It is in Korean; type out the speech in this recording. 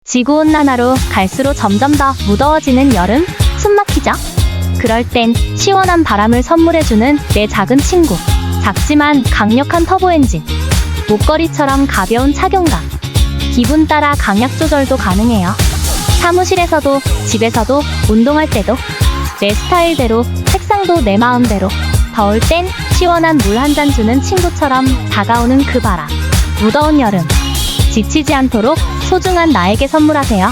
지구온난화로 갈수록 점점 더 무더워지는 여름, 숨막히죠? 그럴 땐 시원한 바람을 선물해주는 내 작은 친구. 작지만 강력한 터보엔진. 목걸이처럼 가벼운 착용감. 기분 따라 강약 조절도 가능해요. 사무실에서도 집에서도 운동할 때도 내 스타일대로, 색상도 내 마음대로. 더울 땐 시원한 물 한 잔 주는 친구처럼 다가오는 그 바람. 무더운 여름, 지치지 않도록 소중한 나에게 선물하세요.